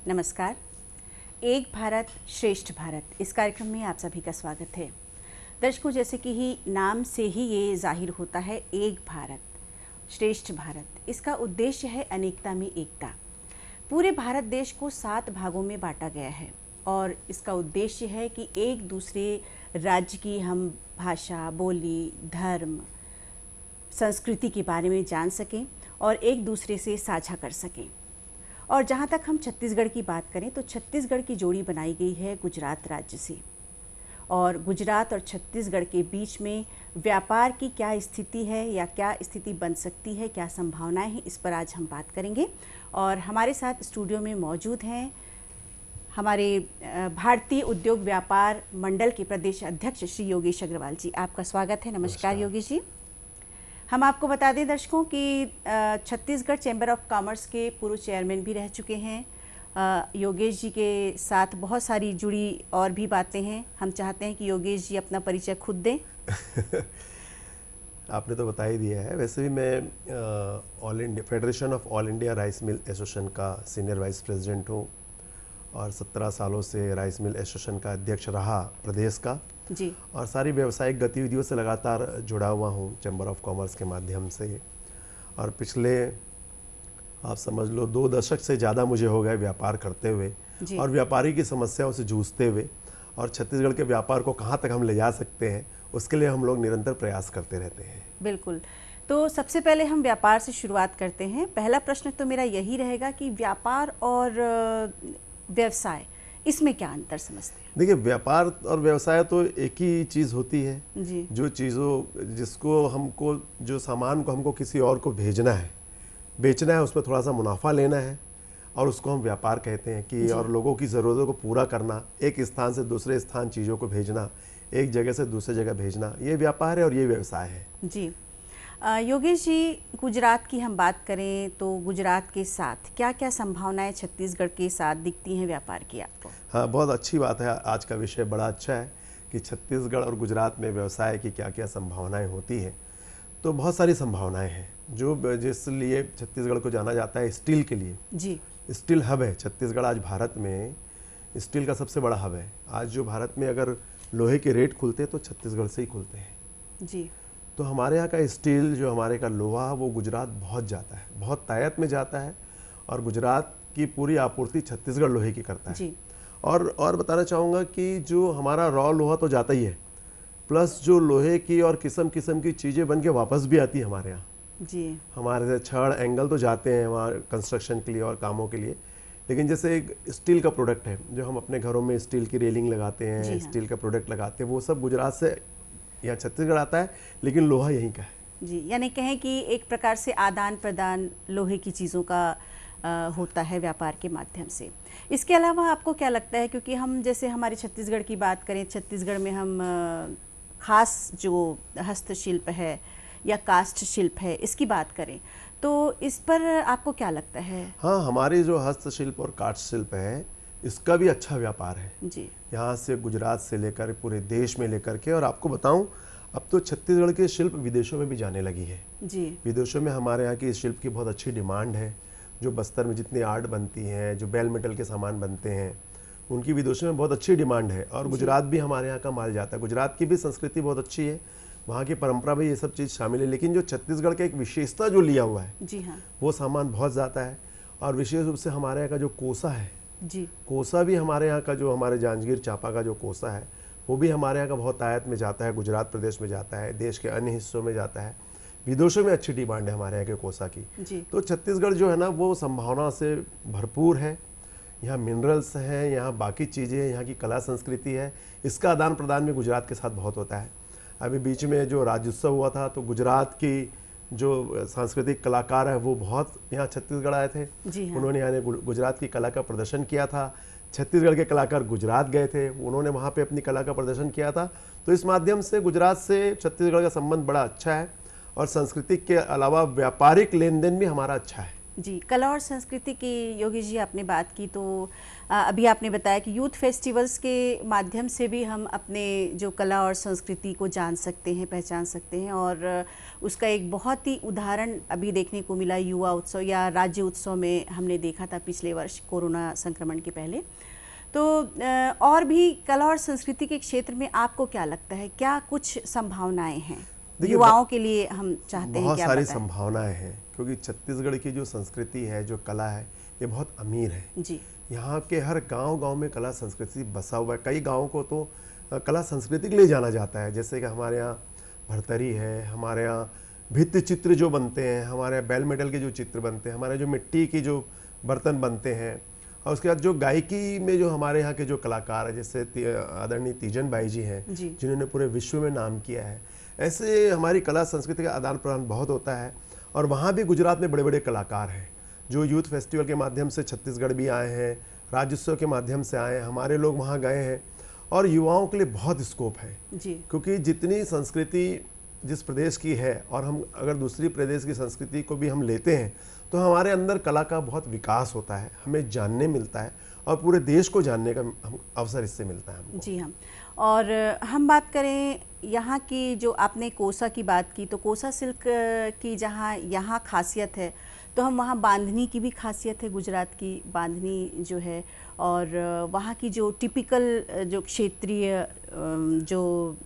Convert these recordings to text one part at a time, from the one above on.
नमस्कार। एक भारत श्रेष्ठ भारत इस कार्यक्रम में आप सभी का स्वागत है। दर्शकों, जैसे कि ही नाम से ही ये जाहिर होता है, एक भारत श्रेष्ठ भारत, इसका उद्देश्य है अनेकता में एकता। पूरे भारत देश को 7 भागों में बांटा गया है और इसका उद्देश्य है कि एक दूसरे राज्य की हम भाषा, बोली, धर्म, संस्कृति के बारे में जान सकें और एक दूसरे से साझा कर सकें। और जहाँ तक हम छत्तीसगढ़ की बात करें तो छत्तीसगढ़ की जोड़ी बनाई गई है गुजरात राज्य से, और गुजरात और छत्तीसगढ़ के बीच में व्यापार की क्या स्थिति है या क्या स्थिति बन सकती है, क्या संभावनाएं हैं, इस पर आज हम बात करेंगे। और हमारे साथ स्टूडियो में मौजूद हैं हमारे भारतीय उद्योग व्यापार मंडल के प्रदेश अध्यक्ष श्री योगेश अग्रवाल जी। आपका स्वागत है। नमस्कार योगेश जी। हम आपको बता दें दर्शकों कि छत्तीसगढ़ चैम्बर ऑफ कॉमर्स के पूर्व चेयरमैन भी रह चुके हैं। योगेश जी के साथ बहुत सारी जुड़ी और भी बातें हैं। हम चाहते हैं कि योगेश जी अपना परिचय खुद दें। आपने तो बता ही दिया है। वैसे भी मैं all India federation of all India rice mill association का सीनियर वाइस प्रेसिडेंट हूँ और 17 सालों से राइस मिल एसोसिएशन का अध्यक्ष रहा प्रदेश का जी। और सारी व्यावसायिक गतिविधियों से लगातार जुड़ा हुआ हूँ चैम्बर ऑफ कॉमर्स के माध्यम से। और पिछले आप समझ लो 2 दशक से ज़्यादा मुझे हो गए व्यापार करते हुए और व्यापारी की समस्याओं से जूझते हुए, और छत्तीसगढ़ के व्यापार को कहाँ तक हम ले जा सकते हैं उसके लिए हम लोग निरंतर प्रयास करते रहते हैं। बिल्कुल। तो सबसे पहले हम व्यापार से शुरुआत करते हैं। पहला प्रश्न तो मेरा यही रहेगा कि व्यापार और व्यवसाय, इसमें क्या अंतर समझते हैं? देखिए, व्यापार और व्यवसाय तो एक ही चीज़ होती है जी। जो जिसको हमको, जो सामान को हमको किसी और को भेजना है, बेचना है, उसमें थोड़ा सा मुनाफा लेना है और उसको हम व्यापार कहते हैं कि और लोगों की ज़रूरतों को पूरा करना, एक स्थान से दूसरे स्थान चीज़ों को भेजना, एक जगह से दूसरे जगह भेजना, ये व्यापार है और ये व्यवसाय है। जी। योगेश जी, गुजरात की हम बात करें तो गुजरात के साथ क्या क्या संभावनाएं छत्तीसगढ़ के साथ दिखती हैं व्यापार की आपको? हाँ, बहुत अच्छी बात है। आज का विषय बड़ा अच्छा है कि छत्तीसगढ़ और गुजरात में व्यवसाय की क्या क्या संभावनाएं होती हैं। तो बहुत सारी संभावनाएं हैं जो जिस लिए छत्तीसगढ़ को जाना जाता है स्टील के लिए। जी। स्टील हब है छत्तीसगढ़। आज भारत में स्टील का सबसे बड़ा हब है। आज जो भारत में अगर लोहे के रेट खुलते हैं तो छत्तीसगढ़ से ही खुलते हैं। जी। तो हमारे यहाँ का स्टील, जो हमारे का लोहा, वो गुजरात बहुत जाता है, बहुत तायत में जाता है और गुजरात की पूरी आपूर्ति छत्तीसगढ़ लोहे की करता है। जी। और बताना चाहूँगा कि जो हमारा रॉ लोहा तो जाता ही है, प्लस जो लोहे की और किस्म किस्म की चीज़ें बन के वापस भी आती है हमारे यहाँ। जी। हमारे से छड़, एंगल तो जाते हैं वहाँ कंस्ट्रक्शन के लिए और कामों के लिए, लेकिन जैसे एक स्टील का प्रोडक्ट है जो हम अपने घरों में स्टील की रेलिंग लगाते हैं, स्टील का प्रोडक्ट लगाते हैं, वो सब गुजरात से यहाँ छत्तीसगढ़ आता है, लेकिन लोहा यहीं का है। जी, यानी कहें कि एक प्रकार से आदान प्रदान लोहे की चीज़ों का होता है व्यापार के माध्यम से। इसके अलावा आपको क्या लगता है, क्योंकि हम जैसे हमारे छत्तीसगढ़ की बात करें, छत्तीसगढ़ में हम खास जो हस्तशिल्प है या काष्ठ शिल्प है, इसकी बात करें तो इस पर आपको क्या लगता है? हाँ, हमारी जो हस्तशिल्प और काष्ठ शिल्प है इसका भी अच्छा व्यापार है जी। यहाँ से, गुजरात से लेकर पूरे देश में लेकर के। और आपको बताऊं, अब तो छत्तीसगढ़ के शिल्प विदेशों में भी जाने लगी है। जी। विदेशों में हमारे यहाँ की शिल्प की बहुत अच्छी डिमांड है। जो बस्तर में जितनी आर्ट बनती हैं, जो बेल मेटल के सामान बनते हैं, उनकी विदेशों में बहुत अच्छी डिमांड है और गुजरात भी हमारे यहाँ का माल जाता है। गुजरात की भी संस्कृति बहुत अच्छी है, वहाँ की परंपरा भी ये सब चीज़ शामिल है, लेकिन जो छत्तीसगढ़ का एक विशेषता जो लिया हुआ है, जी हाँ, वो सामान बहुत जाता है। और विशेष रूप से हमारे यहाँ का जो कोसा है, जी, कोसा भी हमारे यहाँ का, जो हमारे जांजगीर चांपा का जो कोसा है, वो भी हमारे यहाँ का बहुत आयत में जाता है, गुजरात प्रदेश में जाता है, देश के अन्य हिस्सों में जाता है। विदेशों में अच्छी डिमांड है हमारे यहाँ के कोसा की। जी। तो छत्तीसगढ़ जो है ना, वो संभावना से भरपूर है। यहाँ मिनरल्स हैं, यहाँ बाकी चीज़ें, यहाँ की कला संस्कृति है, इसका आदान प्रदान भी गुजरात के साथ बहुत होता है। अभी बीच में जो राज्योत्सव हुआ था तो गुजरात की जो सांस्कृतिक कलाकार है वो बहुत यहाँ छत्तीसगढ़ आए थे। जी हाँ। उन्होंने यहाँ गुजरात की कला का प्रदर्शन किया था। छत्तीसगढ़ के कलाकार गुजरात गए थे, उन्होंने वहाँ पे अपनी कला का प्रदर्शन किया था। तो इस माध्यम से गुजरात से छत्तीसगढ़ का संबंध बड़ा अच्छा है और संस्कृति के अलावा व्यापारिक लेन देन भी हमारा अच्छा है। जी, कला और संस्कृति की योगी जी आपने बात की, तो अभी आपने बताया कि यूथ फेस्टिवल्स के माध्यम से भी हम अपने जो कला और संस्कृति को जान सकते हैं, पहचान सकते हैं, और उसका एक बहुत ही उदाहरण अभी देखने को मिला युवा उत्सव या राज्य उत्सव में हमने देखा था पिछले वर्ष कोरोना संक्रमण के पहले। तो और भी कला और संस्कृति के क्षेत्र में आपको क्या लगता है, क्या कुछ संभावनाएं हैं युवाओं के लिए? हम चाहते हैं बहुत कि आप सारी बताएं। संभावनाएं हैं, क्योंकि छत्तीसगढ़ की जो संस्कृति है, जो कला है, ये बहुत अमीर है। जी, यहाँ के हर गांव-गांव में कला संस्कृति बसा हुआ है। कई गांवों को तो कला संस्कृति के लिए जाना जाता है, जैसे कि हमारे यहाँ भरतरी है, हमारे यहाँ भित्ति चित्र जो बनते हैं, हमारे यहाँ बेल मेडल के जो चित्र बनते हैं, हमारे जो मिट्टी की जो बर्तन बनते हैं, और उसके बाद जो गायकी में जो हमारे यहाँ के जो कलाकार हैं, जैसे आदरणीय तीजन बाई जी हैं, जिन्होंने पूरे विश्व में नाम किया है। ऐसे हमारी कला संस्कृति का आदान प्रदान बहुत होता है। और वहाँ भी गुजरात में बड़े बड़े कलाकार हैं जो यूथ फेस्टिवल के माध्यम से छत्तीसगढ़ भी आए हैं, राज्योत्सव के माध्यम से आए हैं, हमारे लोग वहाँ गए हैं। और युवाओं के लिए बहुत स्कोप है जी, क्योंकि जितनी संस्कृति जिस प्रदेश की है, और हम अगर दूसरी प्रदेश की संस्कृति को भी हम लेते हैं, तो हमारे अंदर कला का बहुत विकास होता है, हमें जानने मिलता है, और पूरे देश को जानने का अवसर इससे मिलता है हमको। जी हाँ। और हम बात करें यहाँ की, जो आपने कोसा की बात की, तो कोसा सिल्क की जहाँ यहाँ खासियत है, तो हम वहाँ बांधनी की भी खासियत है, गुजरात की बांधनी जो है, और वहाँ की जो टिपिकल जो क्षेत्रीय जो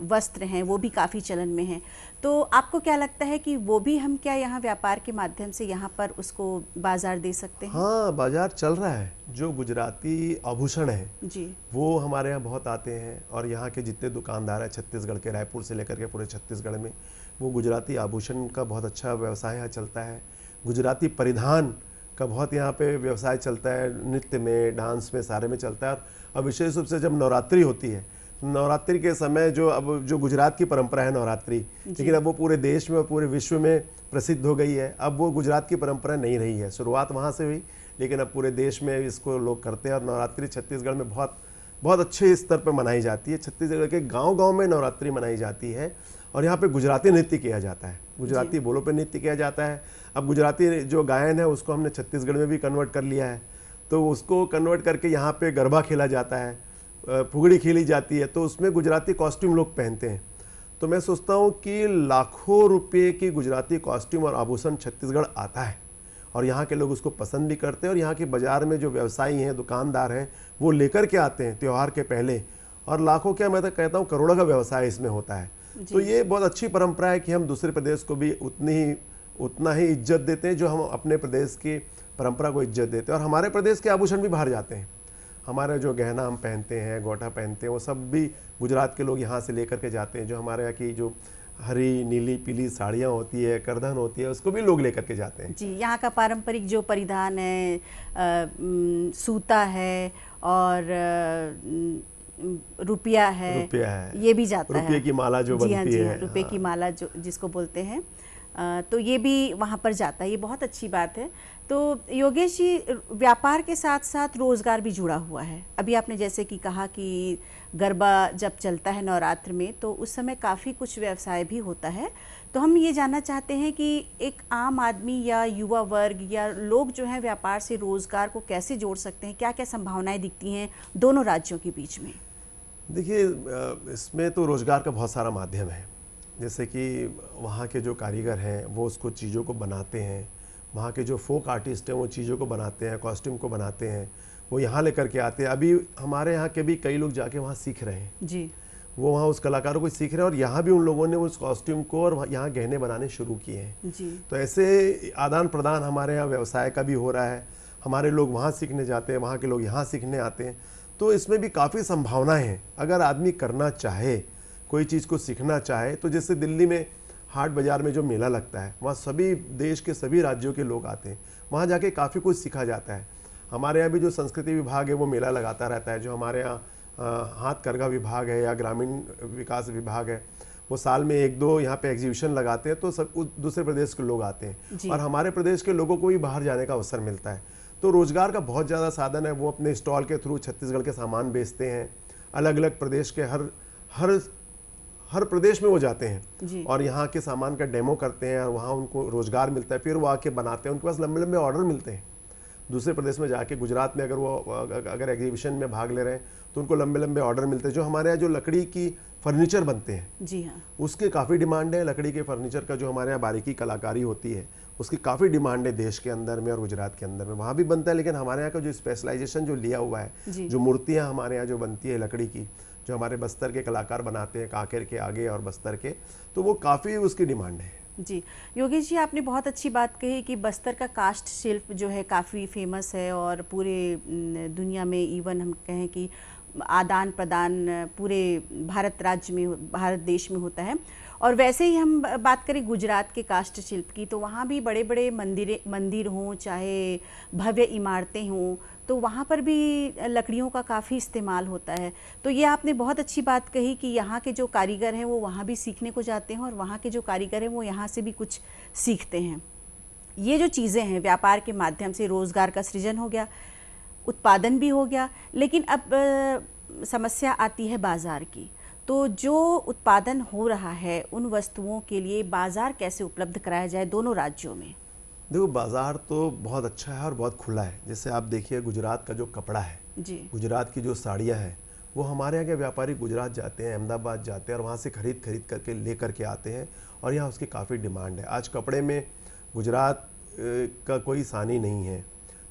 वस्त्र हैं वो भी काफ़ी चलन में हैं। तो आपको क्या लगता है कि वो भी हम क्या यहाँ व्यापार के माध्यम से यहाँ पर उसको बाजार दे सकते हैं? हाँ, बाजार चल रहा है। जो गुजराती आभूषण है जी, वो हमारे यहाँ बहुत आते हैं, और यहाँ के जितने दुकानदार हैं छत्तीसगढ़ के, रायपुर से लेकर के पूरे छत्तीसगढ़ में, वो गुजराती आभूषण का बहुत अच्छा व्यवसाय यहाँ चलता है। गुजराती परिधान का बहुत यहाँ पे व्यवसाय चलता है, नृत्य में, डांस में, सारे में चलता है। और विशेष रूप से जब नवरात्रि होती है, नवरात्रि के समय जो गुजरात की परंपरा है नवरात्रि, लेकिन अब वो पूरे देश में और पूरे विश्व में प्रसिद्ध हो गई है। अब वो गुजरात की परंपरा नहीं रही है, शुरुआत वहाँ से हुई, लेकिन अब पूरे देश में इसको लोग करते हैं। और नवरात्रि छत्तीसगढ़ में बहुत बहुत अच्छे स्तर पर मनाई जाती है। छत्तीसगढ़ के गांव-गांव में नवरात्रि मनाई जाती है, और यहाँ पे गुजराती नृत्य किया जाता है, गुजराती बोलों पे नृत्य किया जाता है। अब गुजराती जो गायन है उसको हमने छत्तीसगढ़ में भी कन्वर्ट कर लिया है, तो उसको कन्वर्ट करके यहाँ पे गरबा खेला जाता है, फुगड़ी खेली जाती है, तो उसमें गुजराती कॉस्ट्यूम लोग पहनते हैं। तो मैं सोचता हूँ कि लाखों रुपये की गुजराती कॉस्ट्यूम और आभूषण छत्तीसगढ़ आता है, और यहाँ के लोग उसको पसंद भी करते हैं। और यहाँ के बाज़ार में जो व्यवसायी हैं, दुकानदार हैं, वो लेकर के आते हैं त्यौहार के पहले, और लाखों क्या, मैं तो कहता हूँ करोड़ों का व्यवसाय इसमें होता है। तो ये बहुत अच्छी परंपरा है कि हम दूसरे प्रदेश को भी उतना ही इज्जत देते हैं जो हम अपने प्रदेश की परंपरा को इज्जत देते हैं। और हमारे प्रदेश के आभूषण भी बाहर जाते हैं। हमारे जो गहना हम पहनते हैं, गोटा पहनते हैं, वो सब भी गुजरात के लोग यहाँ से लेकर के जाते हैं। जो हमारे यहाँ की जो हरी, नीली, पीली साड़ियाँ होती है, करधन होती है, उसको भी लोग लेकर के जाते हैं। जी, यहाँ का पारंपरिक जो परिधान है, सूता है और रुपया है, ये भी जाता है। रुपये की माला जो बनती है, रुपये की माला जो जिसको बोलते हैं, तो ये भी वहाँ पर जाता है। ये बहुत अच्छी बात है। तो योगेश जी, व्यापार के साथ साथ रोज़गार भी जुड़ा हुआ है। अभी आपने जैसे कि कहा कि गरबा जब चलता है नवरात्र में, तो उस समय काफ़ी कुछ व्यवसाय भी होता है। तो हम ये जानना चाहते हैं कि एक आम आदमी या युवा वर्ग या लोग जो हैं व्यापार से रोज़गार को कैसे जोड़ सकते हैं, क्या क्या संभावनाएं दिखती हैं दोनों राज्यों के बीच में? देखिए, इसमें तो रोज़गार का बहुत सारा माध्यम है। जैसे कि वहाँ के जो कारीगर हैं वो उसको चीज़ों को बनाते हैं, वहाँ के जो फोक आर्टिस्ट हैं वो चीज़ों को बनाते हैं, कॉस्ट्यूम को बनाते हैं, वो यहाँ लेकर के आते हैं। अभी हमारे यहाँ के भी कई लोग जाके वहाँ सीख रहे हैं जी, वो वहाँ उस कलाकारों को सीख रहे हैं, और यहाँ भी उन लोगों ने उस कॉस्ट्यूम को और यहाँ गहने बनाने शुरू किए हैं जी। तो ऐसे आदान प्रदान हमारे यहाँ व्यवसाय का भी हो रहा है। हमारे लोग वहाँ सीखने जाते हैं, वहाँ के लोग यहाँ सीखने आते हैं। तो इसमें भी काफ़ी संभावनाएं हैं। अगर आदमी करना चाहे, कोई चीज़ को सीखना चाहे, तो जैसे दिल्ली में हाट बाज़ार में जो मेला लगता है, वहाँ सभी देश के सभी राज्यों के लोग आते हैं, वहाँ जाके काफ़ी कुछ सीखा जाता है। हमारे यहाँ भी जो संस्कृति विभाग है वो मेला लगाता रहता है। जो हमारे यहाँ हाथ करघा विभाग है या ग्रामीण विकास विभाग है, वो साल में 1-2 यहाँ पे एग्जीबिशन लगाते हैं, तो सब दूसरे प्रदेश के लोग आते हैं, और हमारे प्रदेश के लोगों को भी बाहर जाने का अवसर मिलता है। तो रोज़गार का बहुत ज़्यादा साधन है। वो अपने स्टॉल के थ्रू छत्तीसगढ़ के सामान बेचते हैं, अलग अलग प्रदेश के हर प्रदेश में वो जाते हैं जी। और यहाँ के सामान का डेमो करते हैं और वहाँ उनको रोजगार मिलता है, फिर वो आके बनाते हैं, उनके पास लंबे लंबे ऑर्डर मिलते हैं। दूसरे प्रदेश में जाके, गुजरात में अगर एग्जीबिशन में भाग ले रहे हैं तो उनको लंबे लंबे ऑर्डर मिलते हैं। जो हमारे यहाँ जो लकड़ी की फर्नीचर बनते हैं, जी हाँ, उसकी काफ़ी डिमांड है। लकड़ी के फर्नीचर का जो हमारे यहाँ बारीकी कलाकारी होती है उसकी काफ़ी डिमांड है देश के अंदर में और गुजरात के अंदर में, वहाँ भी बनता है। लेकिन हमारे यहाँ का जो स्पेशलाइजेशन जो लिया हुआ है, जो मूर्तियाँ हमारे यहाँ जो बनती है लकड़ी की, जो हमारे बस्तर के कलाकार बनाते हैं, कांकेर के आगे और बस्तर के, तो वो काफ़ी उसकी डिमांड है। जी योगेश जी, आपने बहुत अच्छी बात कही कि बस्तर का काष्ठ शिल्प जो है काफ़ी फेमस है और पूरे दुनिया में, इवन हम कहें कि आदान प्रदान पूरे भारत राज्य में, भारत देश में होता है। और वैसे ही हम बात करें गुजरात के काष्ठ शिल्प की, तो वहाँ भी बड़े बड़े मंदिर हों, चाहे भव्य इमारतें हों, तो वहाँ पर भी लकड़ियों का काफ़ी इस्तेमाल होता है। तो ये आपने बहुत अच्छी बात कही कि यहाँ के जो कारीगर हैं वो वहाँ भी सीखने को जाते हैं और वहाँ के जो कारीगर हैं वो यहाँ से भी कुछ सीखते हैं। ये जो चीज़ें हैं, व्यापार के माध्यम से रोज़गार का सृजन हो गया, उत्पादन भी हो गया, लेकिन अब समस्या आती है बाज़ार की। तो जो उत्पादन हो रहा है उन वस्तुओं के लिए बाज़ार कैसे उपलब्ध कराया जाए दोनों राज्यों में? देखो, बाज़ार तो बहुत अच्छा है और बहुत खुला है। जैसे आप देखिए, गुजरात का जो कपड़ा है जी, गुजरात की जो साड़ियाँ हैं, वो हमारे यहाँ के व्यापारी गुजरात जाते हैं, अहमदाबाद जाते हैं और वहाँ से खरीद करके ले करके आते हैं और यहाँ उसकी काफ़ी डिमांड है। आज कपड़े में गुजरात का कोई सानी नहीं है।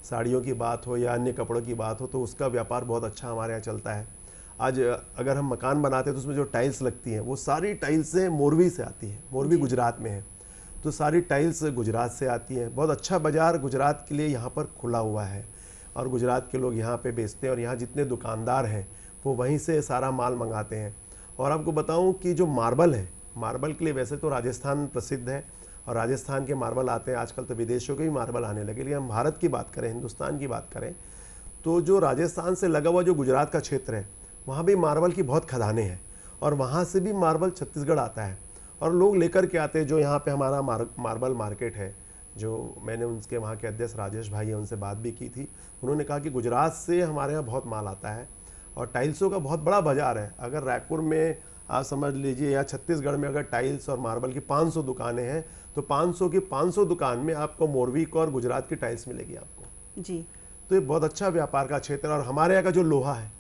साड़ियों की बात हो या अन्य कपड़ों की बात हो तो उसका व्यापार बहुत अच्छा हमारे यहाँ चलता है। आज अगर हम मकान बनाते हैं तो उसमें जो टाइल्स लगती हैं वो सारी टाइल्सें मोरवी से आती हैं। मोरवी गुजरात में है, तो सारी टाइल्स गुजरात से आती हैं। बहुत अच्छा बाज़ार गुजरात के लिए यहाँ पर खुला हुआ है और गुजरात के लोग यहाँ पे बेचते हैं और यहाँ जितने दुकानदार हैं वो वहीं से सारा माल मंगाते हैं। और आपको बताऊँ कि जो मार्बल है, मार्बल के लिए वैसे तो राजस्थान प्रसिद्ध है और राजस्थान के मार्बल आते हैं। आजकल तो विदेशों के भी मार्बल आने लगे, लेकिन हम भारत की बात करें, हिंदुस्तान की बात करें, तो जो राजस्थान से लगा हुआ जो गुजरात का क्षेत्र है वहाँ भी मार्बल की बहुत खदानें हैं और वहाँ से भी मार्बल छत्तीसगढ़ आता है और लोग लेकर के आते हैं। जो यहाँ पे हमारा मार्बल मार्केट है, जो मैंने उनके वहाँ के अध्यक्ष राजेश भाई है, उनसे बात भी की थी। उन्होंने कहा कि गुजरात से हमारे यहाँ बहुत माल आता है और टाइल्सों का बहुत बड़ा बाज़ार है। अगर रायपुर में आप समझ लीजिए या छत्तीसगढ़ में अगर टाइल्स और मार्बल की 500 दुकानें हैं तो 500 की 500 दुकान में आपको मोरवी को और गुजरात की टाइल्स मिलेगी आपको जी। तो ये बहुत अच्छा व्यापार का क्षेत्र है। और हमारे यहाँ का जो लोहा है,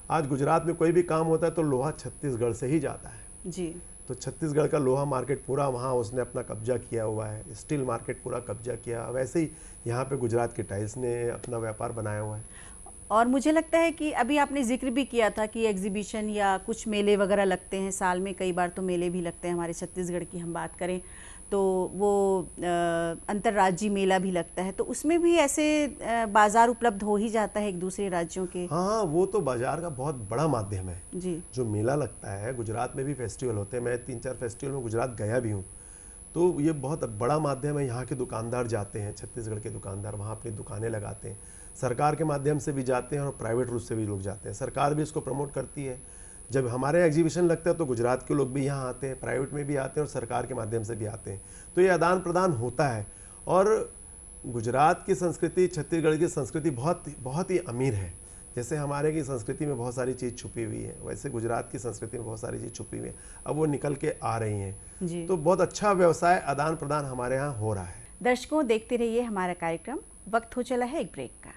आज गुजरात में कोई भी काम होता है तो लोहा छत्तीसगढ़ से ही जाता है जी। तो छत्तीसगढ़ का लोहा मार्केट पूरा वहाँ उसने अपना कब्जा किया हुआ है, स्टील मार्केट पूरा कब्जा किया। वैसे ही यहाँ पे गुजरात के टाइल्स ने अपना व्यापार बनाया हुआ है। और मुझे लगता है कि अभी आपने जिक्र भी किया था कि एग्जीबिशन या कुछ मेले वगैरह लगते हैं, साल में कई बार तो मेले भी लगते हैं। हमारे छत्तीसगढ़ की हम बात करें तो वो अंतर्राज्यीय मेला भी लगता है, तो उसमें भी ऐसे बाज़ार उपलब्ध हो ही जाता है एक दूसरे राज्यों के। हाँ, वो तो बाज़ार का बहुत बड़ा माध्यम है जी। जो मेला लगता है, गुजरात में भी फेस्टिवल होते हैं। मैं 3-4 फेस्टिवल में गुजरात गया भी हूँ, तो ये बहुत बड़ा माध्यम है। यहाँ के दुकानदार जाते हैं, छत्तीसगढ़ के दुकानदार वहाँ अपनी दुकानें लगाते हैं। सरकार के माध्यम से भी जाते हैं और प्राइवेट रूप से भी लोग जाते हैं। सरकार भी इसको प्रमोट करती है। जब हमारे एग्जीबिशन लगता है तो गुजरात के लोग भी यहाँ आते हैं, प्राइवेट में भी आते हैं और सरकार के माध्यम से भी आते हैं। तो ये आदान प्रदान होता है। और गुजरात की संस्कृति, छत्तीसगढ़ की संस्कृति बहुत ही अमीर है। जैसे हमारे की संस्कृति में बहुत सारी चीज़ छुपी हुई है, वैसे गुजरात की संस्कृति में बहुत सारी चीज़ छुपी हुई है। अब वो निकल के आ रही हैं। तो बहुत अच्छा व्यवसाय आदान प्रदान हमारे यहाँ हो रहा है। दर्शकों, देखते रहिए हमारा कार्यक्रम। वक्त हो चला है एक ब्रेक का।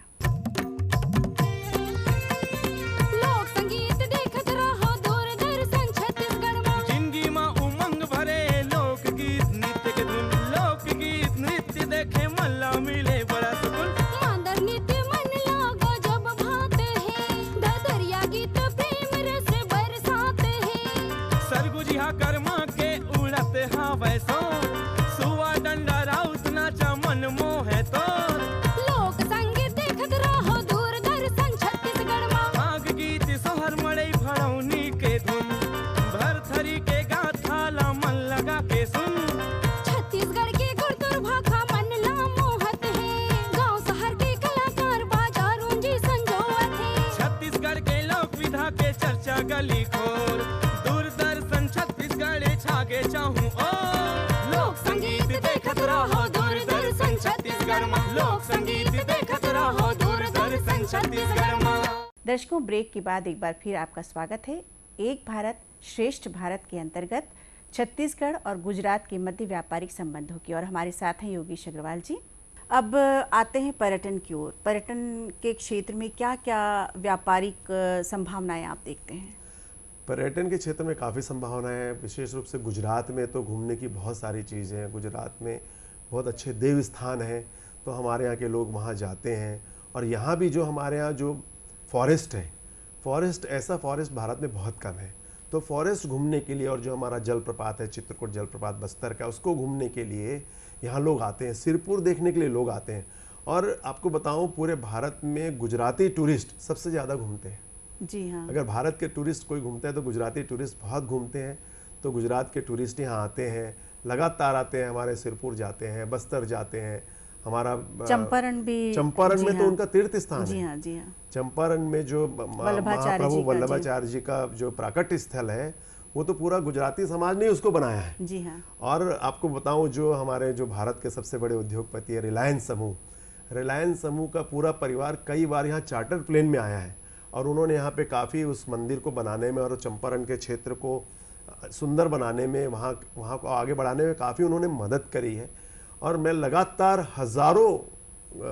दर्शकों, ब्रेक के बाद एक बार फिर आपका स्वागत है। एक भारत श्रेष्ठ भारत के अंतर्गत छत्तीसगढ़ और गुजरात के मध्य व्यापारिक संबंधों की। और हमारे साथ हैं योगेश अग्रवाल जी। अब आते हैं पर्यटन की ओर। पर्यटन के क्षेत्र में क्या क्या व्यापारिक संभावनाएं आप देखते हैं? पर्यटन के क्षेत्र में काफ़ी संभावनाएं हैं। विशेष रूप से गुजरात में तो घूमने की बहुत सारी चीज़ें हैं। गुजरात में बहुत अच्छे देव स्थान हैं, तो हमारे यहाँ के लोग वहाँ जाते हैं। और यहाँ भी जो हमारे यहाँ जो फॉरेस्ट है, ऐसा फॉरेस्ट भारत में बहुत कम है। तो फॉरेस्ट घूमने के लिए, और जो हमारा जलप्रपात है चित्रकूट जलप्रपात बस्तर का, उसको घूमने के लिए यहाँ लोग आते हैं। सिरपुर देखने के लिए लोग आते हैं। और आपको बताऊँ, पूरे भारत में गुजराती टूरिस्ट सबसे ज़्यादा घूमते हैं। जी हाँ। अगर भारत के टूरिस्ट कोई घूमते हैं तो गुजराती टूरिस्ट बहुत घूमते हैं। तो गुजरात के टूरिस्ट यहाँ आते हैं, लगातार आते हैं। हमारे सिरपुर जाते हैं, बस्तर जाते हैं, हमारा चंपारण भी। चंपारण में तो उनका तीर्थ स्थान है। जी हाँ, जी हाँ। चंपारण में जो महाप्रभु वल्लभाचार्य जी का जो प्राकट्य स्थल है, वो तो पूरा गुजराती समाज ने उसको बनाया है। जी हाँ। और आपको बताऊं, जो हमारे जो भारत के सबसे बड़े उद्योगपति है रिलायंस समूह का पूरा परिवार कई बार यहाँ चार्टर प्लेन में आया है। और उन्होंने यहाँ पे काफ़ी उस मंदिर को बनाने में और चंपारण के क्षेत्र को सुंदर बनाने में, वहाँ को आगे बढ़ाने में काफ़ी उन्होंने मदद करी है। और मैं लगातार हज़ारों,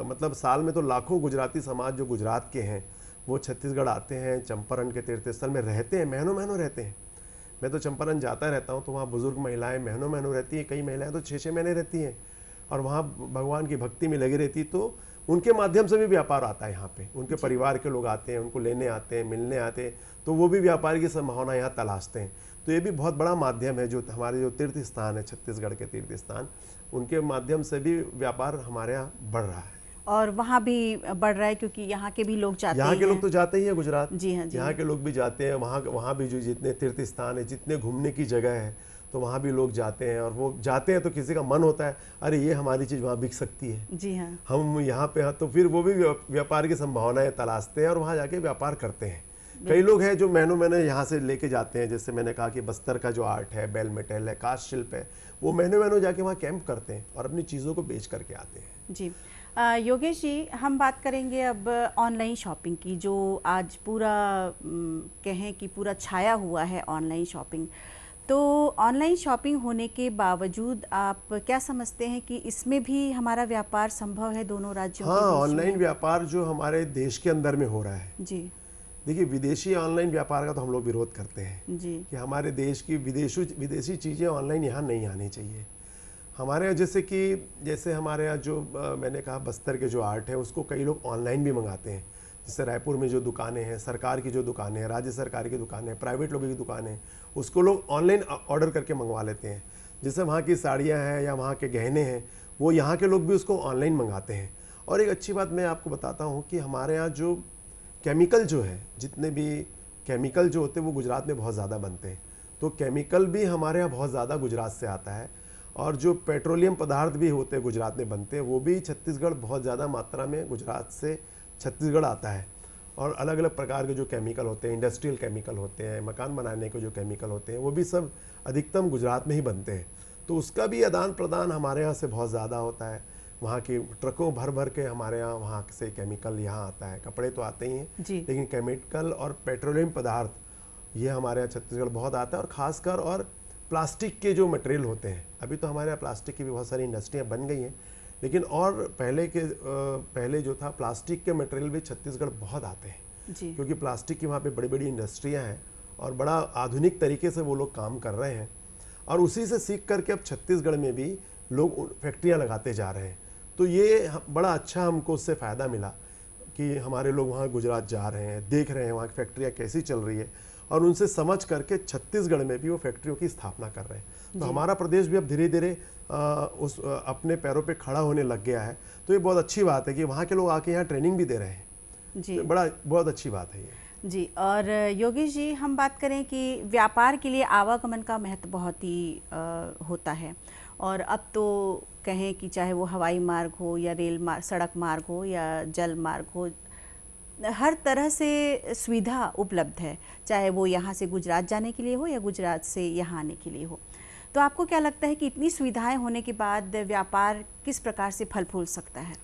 मतलब साल में तो लाखों गुजराती समाज जो गुजरात के हैं वो छत्तीसगढ़ आते हैं, चंपारण के तीर्थ स्थल में रहते हैं, महीनों रहते हैं। मैं तो चंपारण जाता रहता हूँ, तो वहाँ बुजुर्ग महिलाएं महीनों रहती हैं। कई महिलाएं तो 6-6 महीने रहती हैं और वहाँ भगवान की भक्ति में लगी रहती। तो उनके माध्यम से भी व्यापार आता है यहाँ पे। उनके परिवार के लोग आते हैं, उनको लेने आते हैं, मिलने आते हैं, तो वो भी व्यापार की संभावना यहाँ तलाशते हैं। तो ये भी बहुत बड़ा माध्यम है। जो हमारे जो तीर्थ स्थान है, छत्तीसगढ़ के तीर्थ स्थान, उनके माध्यम से भी व्यापार हमारे यहाँ बढ़ रहा है। और वहाँ भी बढ़ रहा है क्योंकि यहाँ के भी लोग जाते हैं। यहाँ के लोग तो जाते ही हैं गुजरात। जी हाँ, जी यहाँ के लोग भी जाते हैं। वहाँ भी जो जितने तीर्थ स्थान है, जितने घूमने की जगह है, तो वहाँ भी लोग जाते हैं। और वो जाते हैं तो किसी का मन होता है, अरे ये हमारी चीज़ वहाँ बिक सकती है। जी हाँ। हम यहाँ पे हैं, तो फिर वो भी व्यापार की संभावनाएं तलाशते हैं और वहाँ जाके व्यापार करते हैं। कई लोग हैं जो महीनों यहाँ से लेके जाते हैं। जैसे मैंने कहा कि बस्तर का जो आर्ट है, बेल मेटल है, कास्ट शिल्प है, वो महीनों जाके वहाँ कैंप करते हैं और अपनी चीज़ों को बेच करके आते हैं। जी योगेश जी, हम बात करेंगे अब ऑनलाइन शॉपिंग की, जो आज पूरा कहें कि पूरा छाया हुआ है ऑनलाइन शॉपिंग। तो ऑनलाइन शॉपिंग होने के बावजूद आप क्या समझते हैं कि इसमें भी हमारा व्यापार संभव है दोनों राज्यों के बीच में? हाँ, ऑनलाइन व्यापार जो हमारे देश के अंदर में हो रहा है। जी देखिए, विदेशी ऑनलाइन व्यापार का तो हम लोग विरोध करते हैं जी कि हमारे देश की विदेशी चीज़ें ऑनलाइन यहाँ नहीं आनी चाहिए। हमारे यहाँ जैसे हमारे यहाँ जो मैंने कहा बस्तर के जो आर्ट है, उसको कई लोग ऑनलाइन भी मंगाते हैं। जैसे रायपुर में जो दुकानें हैं, सरकार की जो दुकानें हैं, राज्य सरकार की दुकानें हैं, प्राइवेट लोगों की दुकानें हैं, उसको लोग ऑनलाइन ऑर्डर करके मंगवा लेते हैं। जैसे वहाँ की साड़ियाँ हैं या वहाँ के गहने हैं, वो यहाँ के लोग भी उसको ऑनलाइन मंगाते हैं। और एक अच्छी बात मैं आपको बताता हूँ कि हमारे यहाँ जो केमिकल जो है, जितने भी केमिकल जो होते हैं वो गुजरात में बहुत ज़्यादा बनते हैं। तो केमिकल भी हमारे यहाँ बहुत ज़्यादा गुजरात से आता है। और जो पेट्रोलियम पदार्थ भी होते हैं गुजरात में बनते हैं, वो भी छत्तीसगढ़ बहुत ज़्यादा मात्रा में गुजरात से छत्तीसगढ़ आता है। और अलग अलग प्रकार के जो केमिकल होते हैं, इंडस्ट्रियल केमिकल होते हैं, मकान बनाने के जो केमिकल होते हैं, वो भी सब अधिकतम गुजरात में ही बनते हैं। तो उसका भी आदान प्रदान हमारे यहाँ से बहुत ज़्यादा होता है। वहाँ की ट्रकों भर के हमारे यहाँ वहाँ से केमिकल यहाँ आता है। कपड़े तो आते ही हैं, लेकिन केमिकल और पेट्रोलियम पदार्थ ये हमारे यहाँ छत्तीसगढ़ बहुत आता है। और ख़ासकर और प्लास्टिक के जो मटेरियल होते हैं, अभी तो हमारे यहाँ प्लास्टिक की भी बहुत सारी इंडस्ट्रियाँ बन गई हैं, लेकिन और पहले जो था प्लास्टिक के मटेरियल भी छत्तीसगढ़ बहुत आते हैं जी। क्योंकि प्लास्टिक की वहाँ पे बड़ी बड़ी इंडस्ट्रियाँ हैं और बड़ा आधुनिक तरीके से वो लोग काम कर रहे हैं। और उसी से सीख करके अब छत्तीसगढ़ में भी लोग फैक्ट्रियाँ लगाते जा रहे हैं। तो ये बड़ा अच्छा हमको उससे फ़ायदा मिला कि हमारे लोग वहाँ गुजरात जा रहे हैं, देख रहे हैं वहाँ की फैक्ट्रियाँ कैसी चल रही है, और उनसे समझ करके छत्तीसगढ़ में भी वो फैक्ट्रियों की स्थापना कर रहे हैं। तो हमारा प्रदेश भी अब धीरे धीरे अपने पैरों पे खड़ा होने लग गया है। तो ये बहुत अच्छी बात है कि वहाँ के लोग आके यहाँ ट्रेनिंग भी दे रहे हैं जी। तो बहुत अच्छी बात है ये जी। और योगेश जी, हम बात करें कि व्यापार के लिए आवागमन का महत्व बहुत ही होता है। और अब तो कहें कि चाहे वो हवाई मार्ग हो या रेल मार्ग, सड़क मार्ग हो या जल मार्ग हो, हर तरह से सुविधा उपलब्ध है, चाहे वो यहाँ से गुजरात जाने के लिए हो या गुजरात से यहाँ आने के लिए हो। तो आपको क्या लगता है कि इतनी सुविधाएं होने के बाद व्यापार किस प्रकार से फल फूल सकता है?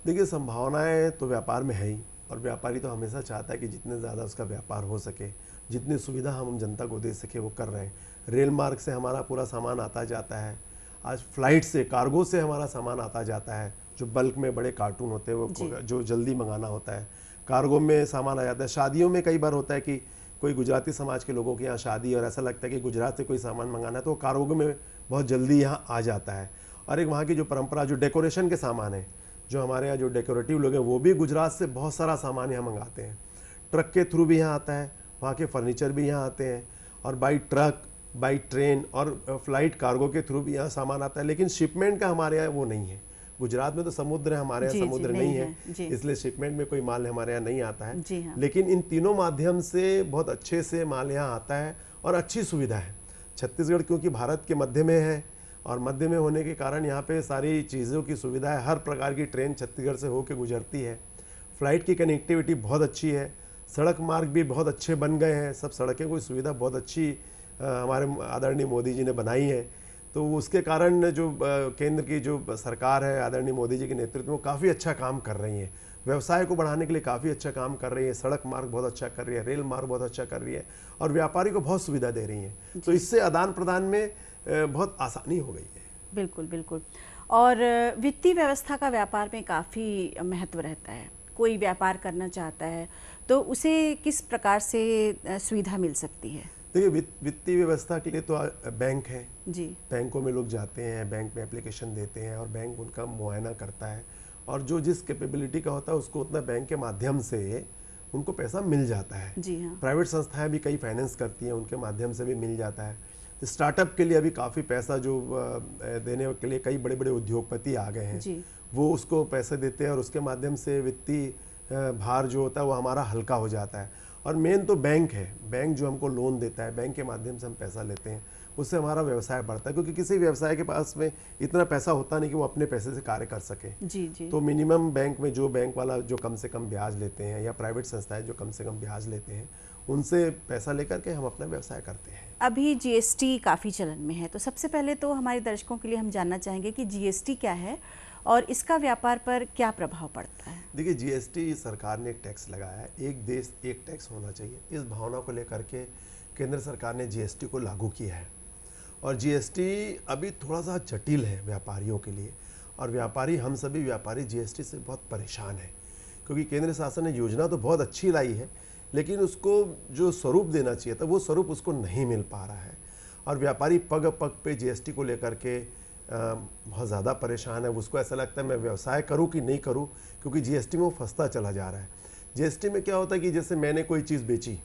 देखिए, संभावनाएं तो व्यापार में है ही, और व्यापारी तो हमेशा चाहता है कि जितने ज़्यादा उसका व्यापार हो सके। जितनी सुविधा हम जनता को दे सके वो कर रहे हैं। रेल मार्ग से हमारा पूरा सामान आता जाता है, आज फ्लाइट से, कार्गो से हमारा सामान आता जाता है, जो बल्क में बड़े कार्टून होते हैं वो जो जल्दी मंगाना होता है, कार्गो में सामान आ जाता है। शादियों में कई बार होता है कि कोई गुजराती समाज के लोगों के यहाँ शादी और ऐसा लगता है कि गुजरात से कोई सामान मंगाना है तो कार्गो में बहुत जल्दी यहाँ आ जाता है। और एक वहाँ की जो परंपरा, जो डेकोरेशन के सामान है, जो हमारे यहाँ जो डेकोरेटिव लोग हैं वो भी गुजरात से बहुत सारा सामान यहाँ मंगाते हैं। ट्रक के थ्रू भी यहाँ आता है, वहाँ के फर्नीचर भी यहाँ आते हैं, और बाई ट्रक, बाई ट्रेन और फ्लाइट कार्गो के थ्रू भी यहाँ सामान आता है। लेकिन शिपमेंट का हमारे यहाँ वो नहीं है। गुजरात में तो समुद्र है, हमारे यहाँ समुद्र नहीं है, इसलिए शिपमेंट में कोई माल हमारे यहाँ नहीं आता है। हाँ। लेकिन इन तीनों माध्यम से बहुत अच्छे से माल यहाँ आता है और अच्छी सुविधा है। छत्तीसगढ़ क्योंकि भारत के मध्य में है और मध्य में होने के कारण यहाँ पे सारी चीज़ों की सुविधा है। हर प्रकार की ट्रेन छत्तीसगढ़ से होकर गुजरती है। फ्लाइट की कनेक्टिविटी बहुत अच्छी है, सड़क मार्ग भी बहुत अच्छे बन गए हैं। सब सड़कें की सुविधा बहुत अच्छी हमारे आदरणीय मोदी जी ने बनाई है। तो उसके कारण जो केंद्र की जो सरकार है आदरणीय मोदी जी के नेतृत्व में काफ़ी अच्छा काम कर रही है। व्यवसाय को बढ़ाने के लिए काफ़ी अच्छा काम कर रही है। सड़क मार्ग बहुत अच्छा कर रही है, रेल मार्ग बहुत अच्छा कर रही है और व्यापारी को बहुत सुविधा दे रही है। तो इससे आदान प्रदान में बहुत आसानी हो गई है। बिल्कुल बिल्कुल। और वित्तीय व्यवस्था का व्यापार में काफ़ी महत्व रहता है। कोई व्यापार करना चाहता है तो उसे किस प्रकार से सुविधा मिल सकती है? देखिए, वित्तीय व्यवस्था के लिए तो बैंक है जी। बैंकों में लोग जाते हैं, बैंक में एप्लीकेशन देते हैं और बैंक उनका मुआयना करता है और जो जिस कैपेबिलिटी का होता है उसको उतना बैंक के माध्यम से उनको पैसा मिल जाता है। जी हाँ। प्राइवेट संस्थाएं भी कई फाइनेंस करती हैं, उनके माध्यम से भी मिल जाता है। स्टार्टअप के लिए अभी काफ़ी पैसा जो देने के लिए कई बड़े बड़े उद्योगपति आ गए हैं जी। वो उसको पैसे देते हैं और उसके माध्यम से वित्तीय भार जो होता है वो हमारा हल्का हो जाता है। और मेन तो बैंक है, बैंक जो हमको लोन देता है, बैंक के माध्यम से हम पैसा लेते हैं, उससे हमारा व्यवसाय बढ़ता है। क्योंकि किसी व्यवसाय के पास में इतना पैसा होता नहीं कि वो अपने पैसे से कार्य कर सके। जी जी। तो मिनिमम बैंक में जो बैंक वाला जो कम से कम ब्याज लेते हैं या प्राइवेट संस्थाएं जो कम से कम ब्याज लेते हैं उनसे पैसा लेकर के हम अपना व्यवसाय करते हैं। अभी जीएसटी काफ़ी चलन में है, तो सबसे पहले तो हमारे दर्शकों के लिए हम जानना चाहेंगे कि जीएसटी क्या है और इसका व्यापार पर क्या प्रभाव पड़ता है? देखिए, जीएसटी सरकार ने एक टैक्स लगाया है, एक देश एक टैक्स होना चाहिए। इस भावना को लेकर के केंद्र सरकार ने जीएसटी को लागू किया है और जीएसटी अभी थोड़ा सा जटिल है व्यापारियों के लिए और व्यापारी, हम सभी व्यापारी जीएसटी से बहुत परेशान हैं क्योंकि केंद्र शासन ने योजना तो बहुत अच्छी लाई है लेकिन उसको जो स्वरूप देना चाहिए था वो स्वरूप उसको नहीं मिल पा रहा है और व्यापारी पग पग पे जीएसटी को लेकर के बहुत ज़्यादा परेशान है। उसको ऐसा लगता है मैं व्यवसाय करूं कि नहीं करूं क्योंकि जीएसटी में वो फंसता चला जा रहा है। जीएसटी में क्या होता है कि जैसे मैंने कोई चीज़ बेची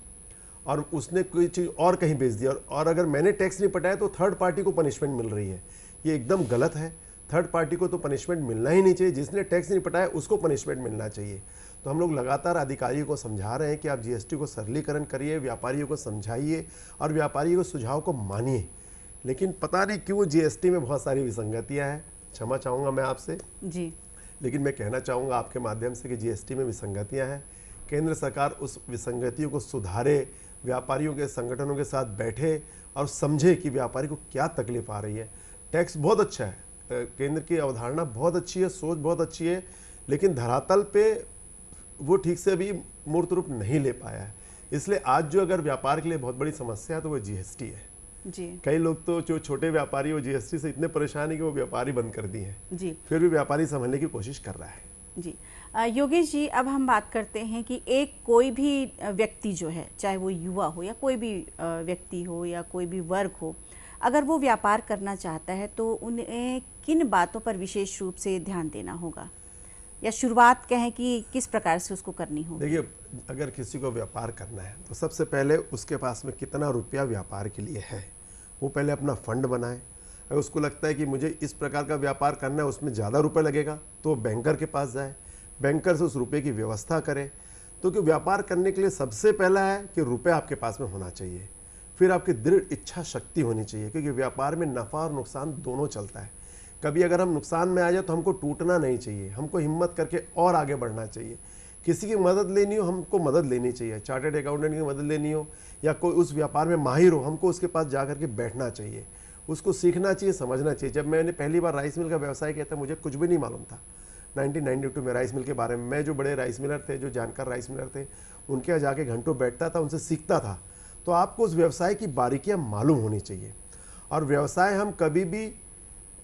और उसने कोई चीज़ और कहीं बेच दिया और अगर मैंने टैक्स नहीं पटाया तो थर्ड पार्टी को पनिशमेंट मिल रही है। ये एकदम गलत है। थर्ड पार्टी को तो पनिशमेंट मिलना ही नहीं चाहिए, जिसने टैक्स नहीं पटाया उसको पनिशमेंट मिलना चाहिए। तो हम लोग लगातार अधिकारियों को समझा रहे हैं कि आप जीएसटी को सरलीकरण करिए, व्यापारियों को समझाइए और व्यापारियों के सुझाव को मानिए। लेकिन पता नहीं क्यों जीएसटी में बहुत सारी विसंगतियां हैं। क्षमा चाहूँगा मैं आपसे जी, लेकिन मैं कहना चाहूँगा आपके माध्यम से कि जीएसटी में विसंगतियां हैं। केंद्र सरकार उस विसंगतियों को सुधारे, व्यापारियों के संगठनों के साथ बैठे और समझे कि व्यापारी को क्या तकलीफ आ रही है। टैक्स बहुत अच्छा है, केंद्र की अवधारणा बहुत अच्छी है, सोच बहुत अच्छी है, लेकिन धरातल पे वो ठीक से अभी मूर्त रूप नहीं ले पाया है। इसलिए आज जो अगर व्यापार के लिए बहुत बड़ी समस्या है तो वो जीएसटी है। जी कई लोग तो जो छोटे व्यापारी वो जीएसटी से इतने परेशान है कि वो व्यापारी बंद कर दिए हैं। जी फिर भी व्यापारी संभलने की कोशिश कर रहा है। जी। योगेश जी, अब हम बात करते हैं कि एक कोई भी व्यक्ति जो है, चाहे वो युवा हो या कोई भी व्यक्ति हो या कोई भी वर्ग हो, अगर वो व्यापार करना चाहता है तो उन्हें किन बातों पर विशेष रूप से ध्यान देना होगा या शुरुआत कहें कि किस प्रकार से उसको करनी होगी? देखिए, अगर किसी को व्यापार करना है तो सबसे पहले उसके पास में कितना रुपया व्यापार के लिए है वो पहले अपना फंड बनाए। अगर उसको लगता है कि मुझे इस प्रकार का व्यापार करना है, उसमें ज़्यादा रुपए लगेगा, तो बैंकर के पास जाए, बैंकर से उस रुपये की व्यवस्था करें। तो कि व्यापार करने के लिए सबसे पहला है कि रुपये आपके पास में होना चाहिए, फिर आपकी दृढ़ इच्छा शक्ति होनी चाहिए, क्योंकि व्यापार में नफ़ा और नुकसान दोनों चलता है। कभी अगर हम नुकसान में आ जाए तो हमको टूटना नहीं चाहिए, हमको हिम्मत करके और आगे बढ़ना चाहिए। किसी की मदद लेनी हो, हमको मदद लेनी चाहिए। चार्टर्ड अकाउंटेंट की मदद लेनी हो या कोई उस व्यापार में माहिर हो, हमको उसके पास जा करके बैठना चाहिए, उसको सीखना चाहिए, समझना चाहिए। जब मैंने पहली बार राइस मिल का व्यवसाय किया था, मुझे कुछ भी नहीं मालूम था। 1992 में राइस मिल के बारे में, मैं जो बड़े राइस मिलर थे, जो जानकार राइस मिलर थे, उनके यहाँ जाके घंटों बैठता था, उनसे सीखता था। तो आपको उस व्यवसाय की बारीकियां मालूम होनी चाहिए। और व्यवसाय हम कभी भी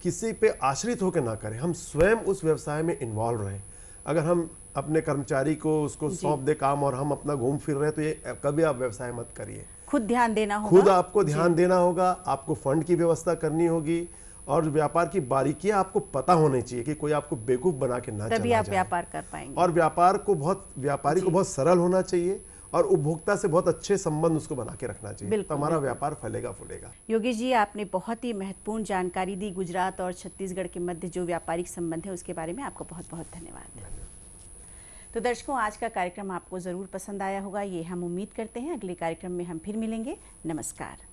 किसी पे आश्रित होकर ना करें, हम स्वयं उस व्यवसाय में इन्वॉल्व रहें। अगर हम अपने कर्मचारी को उसको सौंप दे काम और हम अपना घूम फिर रहे हैं, तो ये कभी आप व्यवसाय मत करिए। खुद ध्यान देना होगा, खुद आपको ध्यान देना होगा, आपको फंड की व्यवस्था करनी होगी और व्यापार की बारीकियां आपको पता होनी चाहिए कि कोई आपको बेवकूफ बना के ना तभी चला आप जाए। व्यापार कर पाएंगे। और व्यापारी को बहुत सरल होना चाहिए और उपभोक्ता से बहुत अच्छे संबंध उसको बना के रखना चाहिए, तो हमारा व्यापार फलेगा फूलेगा। योगेश जी, आपने बहुत ही महत्वपूर्ण जानकारी दी। गुजरात और छत्तीसगढ़ के मध्य जो व्यापारिक संबंध है उसके बारे में आपको बहुत बहुत धन्यवाद। तो दर्शकों, आज का कार्यक्रम आपको ज़रूर पसंद आया होगा, ये हम उम्मीद करते हैं। अगले कार्यक्रम में हम फिर मिलेंगे। नमस्कार।